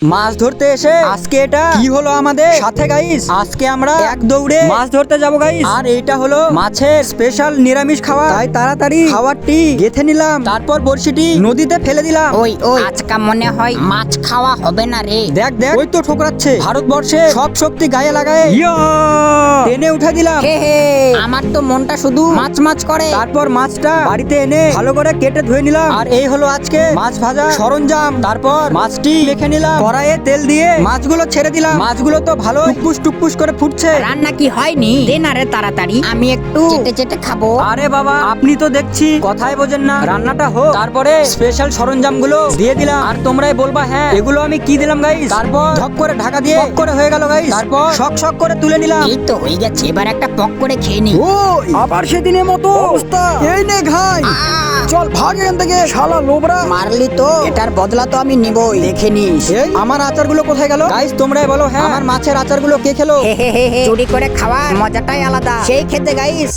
মাছ ধরতে এসে আজকে এটা কি হলো আমাদের সাথে গাইস, আজকে আমরা এক দৌড়ে মাছ ধরতে যাবো গাইস। আর এইটা হলো মাছের স্পেশাল নিরামিষ খাবার, তাই তাড়াতাড়ি খাবারটি গেথে নিলাম, তারপর বড়শিটি নদীতে ফেলে দিলাম। ওই আজকা মনে হয় মাছ খাওয়া হবে না রে। দেখ দেখ ওই তো ঠোকরাচ্ছে, ভারতবর্ষে সব শক্তি গায়ে লাগায় টেনে উঠে দিলাম। হে হে, আমার তো মনটা শুধু মাছ মাছ করে। তারপর মাছটা বাড়িতে এনে ভালো করে কেটে ধুয়ে নিলাম। আর এই হলো আজকে মাছ ভাজা সরঞ্জাম। তারপর মাছটি মেখে নিলাম, কড়াইয়ে তেল দিয়ে মাছগুলো ছেড়ে দিলাম। মাছগুলো তো ভালো টুকপুস টুকপুস করে ফুটছে। রান্না কি হয়নি? দে না রে তাড়াতাড়ি, আমি একটু চেটে চেটে খাবো। আরে বাবা, আপনি তো দেখছি কথাই বোঝেন না। রান্নাটা হোক, তারপরে স্পেশাল সরঞ্জামগুলো দিয়ে দিলাম। আর তোমরাই বলবা হ্যাঁ এগুলো আমি কি দিলাম গাইস। তারপর ঢক করে ঢাকা দিয়ে পক করে হয়ে গেল গাইস। তারপর শক শক করে তুলে নিলাম। এই তো হয়ে গেছে, এবার একটা পক করে খেয়ে নি। ওই আবার সেদিনের মতো অবস্থা। এই নে ঘাই, চল ভাগ এখান থেকে শালা লোবরা। মারলি তো, এটার বদলা তো আমি নিবই, দেখে নিস। এই, আমার আচারগুলো কোথায় গেল গাইস? তোমরাই বলো হ্যাঁ আমার মাছের আচারগুলো কে খেলো? হে হে হে হে, চুরি করে খাওয়ার মজাটাই আলাদা, সেই খেতে গাইস।